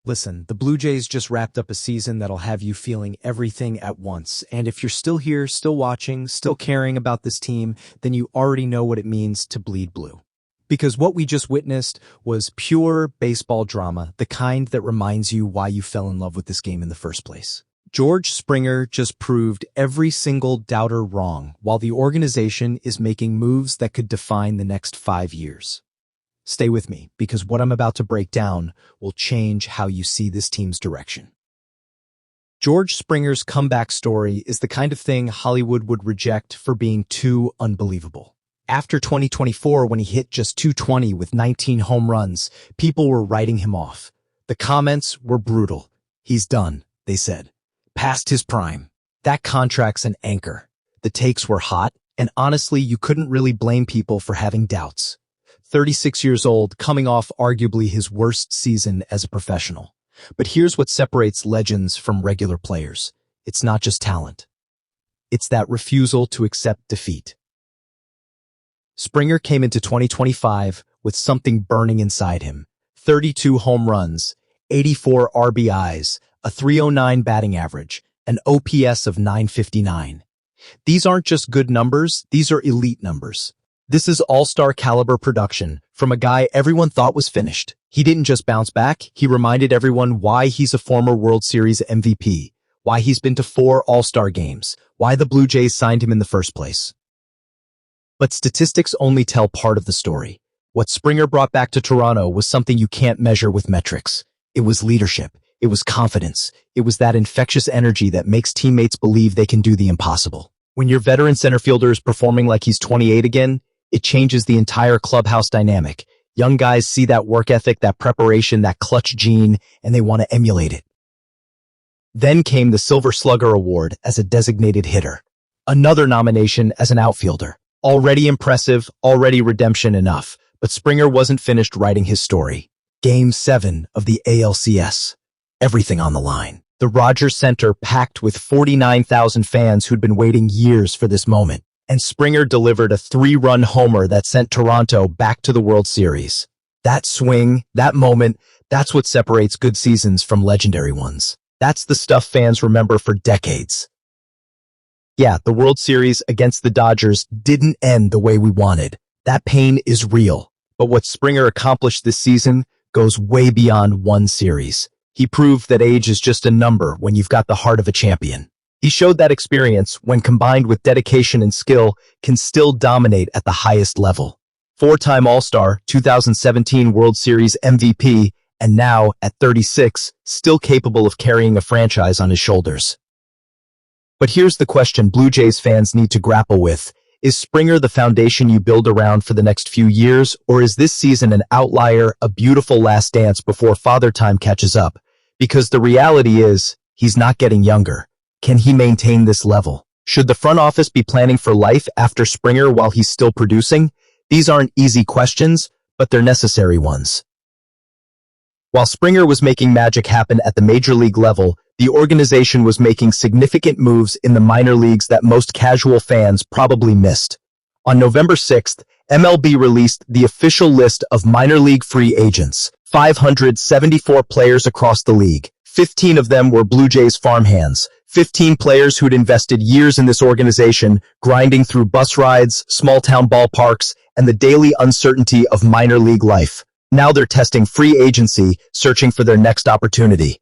Listen, the Blue Jays just wrapped up a season that'll have you feeling everything at once. And if you're still here, still watching, still caring about this team, then you already know what it means to bleed blue. Because what we just witnessed was pure baseball drama, the kind that reminds you why you fell in love with this game in the first place. George Springer just proved every single doubter wrong, while the organization is making moves that could define the next 5 years. Stay with me, because what I'm about to break down will change how you see this team's direction. George Springer's comeback story is the kind of thing Hollywood would reject for being too unbelievable. After 2024, when he hit just .220 with 19 home runs, people were writing him off. The comments were brutal. He's done, they said. Past his prime. That contract's an anchor. The takes were hot, and honestly, you couldn't really blame people for having doubts. 36 years old, coming off arguably his worst season as a professional. But here's what separates legends from regular players. It's not just talent. It's that refusal to accept defeat. Springer came into 2025 with something burning inside him. 32 home runs, 84 RBIs, a .309 batting average, an OPS of .959. These aren't just good numbers, these are elite numbers. This is all-star caliber production from a guy everyone thought was finished. He didn't just bounce back, he reminded everyone why he's a former World Series MVP, why he's been to 4 All-Star games, why the Blue Jays signed him in the first place. But statistics only tell part of the story. What Springer brought back to Toronto was something you can't measure with metrics. It was leadership. It was confidence. It was that infectious energy that makes teammates believe they can do the impossible. When your veteran center fielder is performing like he's 28 again, it changes the entire clubhouse dynamic. Young guys see that work ethic, that preparation, that clutch gene, and they want to emulate it. Then came the Silver Slugger Award as a designated hitter. Another nomination as an outfielder. Already impressive, already redemption enough. But Springer wasn't finished writing his story. Game 7 of the ALCS. Everything on the line. The Rogers Center packed with 49,000 fans who'd been waiting years for this moment. And Springer delivered a 3-run homer that sent Toronto back to the World Series. That swing, that moment, that's what separates good seasons from legendary ones. That's the stuff fans remember for decades. Yeah, the World Series against the Dodgers didn't end the way we wanted. That pain is real. But what Springer accomplished this season goes way beyond one series. He proved that age is just a number when you've got the heart of a champion. He showed that experience, when combined with dedication and skill, can still dominate at the highest level. 4-time All-Star, 2017 World Series MVP, and now, at 36, still capable of carrying a franchise on his shoulders. But here's the question Blue Jays fans need to grapple with. Is Springer the foundation you build around for the next few years, or is this season an outlier, a beautiful last dance before Father Time catches up? Because the reality is, he's not getting younger. Can he maintain this level? Should the front office be planning for life after Springer while he's still producing? These aren't easy questions, but they're necessary ones. While Springer was making magic happen at the major league level, the organization was making significant moves in the minor leagues that most casual fans probably missed. On November 6th, MLB released the official list of minor league free agents, 574 players across the league. 15 of them were Blue Jays farmhands, 15 players who'd invested years in this organization, grinding through bus rides, small-town ballparks, and the daily uncertainty of minor league life. Now they're testing free agency, searching for their next opportunity.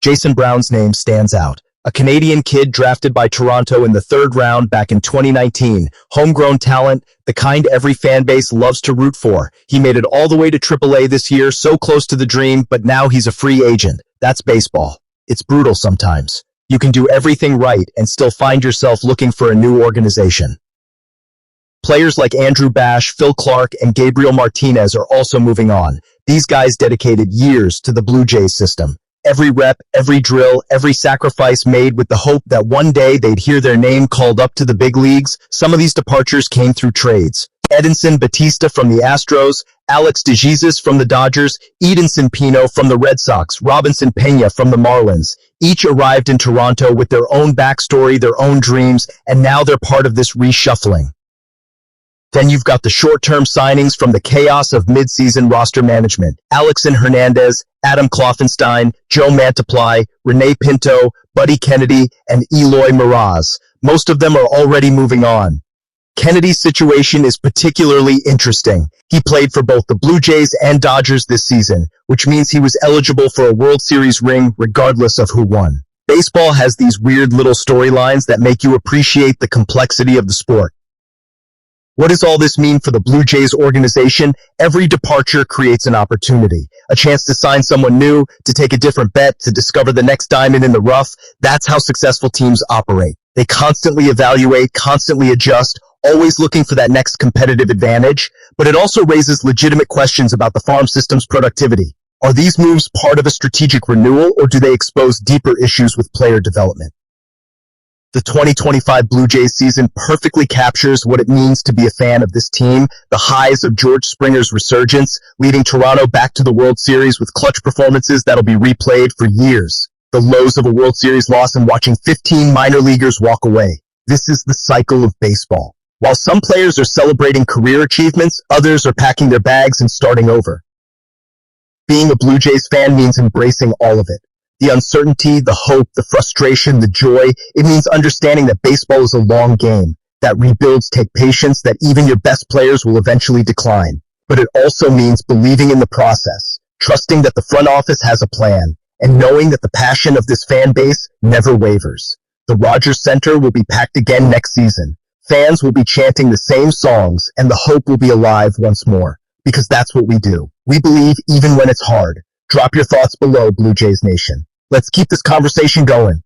Jason Brown's name stands out. A Canadian kid drafted by Toronto in the 3rd round back in 2019. Homegrown talent, the kind every fan base loves to root for. He made it all the way to AAA this year, so close to the dream, but now he's a free agent. That's baseball. It's brutal sometimes. You can do everything right and still find yourself looking for a new organization. Players like Andrew Bash, Phil Clark, and Gabriel Martinez are also moving on. These guys dedicated years to the Blue Jays system. Every rep, every drill, every sacrifice made with the hope that one day they'd hear their name called up to the big leagues. Some of these departures came through trades. Edinson Batista from the Astros, Alex DeJesus from the Dodgers, Edinson Pino from the Red Sox, Robinson Peña from the Marlins. Each arrived in Toronto with their own backstory, their own dreams, and now they're part of this reshuffling. Then you've got the short-term signings from the chaos of mid-season roster management. Alexson Hernandez, Adam Kloffenstein, Joe Mantiply, Renee Pinto, Buddy Kennedy, and Eloy Miraz. Most of them are already moving on. Kennedy's situation is particularly interesting. He played for both the Blue Jays and Dodgers this season, which means he was eligible for a World Series ring regardless of who won. Baseball has these weird little storylines that make you appreciate the complexity of the sport. What does all this mean for the Blue Jays organization? Every departure creates an opportunity, a chance to sign someone new, to take a different bet, to discover the next diamond in the rough. That's how successful teams operate. They constantly evaluate, constantly adjust, always looking for that next competitive advantage, but it also raises legitimate questions about the farm system's productivity. Are these moves part of a strategic renewal, or do they expose deeper issues with player development? The 2025 Blue Jays season perfectly captures what it means to be a fan of this team, the highs of George Springer's resurgence, leading Toronto back to the World Series with clutch performances that'll be replayed for years, the lows of a World Series loss and watching 15 minor leaguers walk away. This is the cycle of baseball. While some players are celebrating career achievements, others are packing their bags and starting over. Being a Blue Jays fan means embracing all of it. The uncertainty, the hope, the frustration, the joy. It means understanding that baseball is a long game, that rebuilds take patience, that even your best players will eventually decline. But it also means believing in the process, trusting that the front office has a plan, and knowing that the passion of this fan base never wavers. The Rogers Center will be packed again next season. Fans will be chanting the same songs, and the hope will be alive once more. Because that's what we do. We believe even when it's hard. Drop your thoughts below, Blue Jays Nation. Let's keep this conversation going.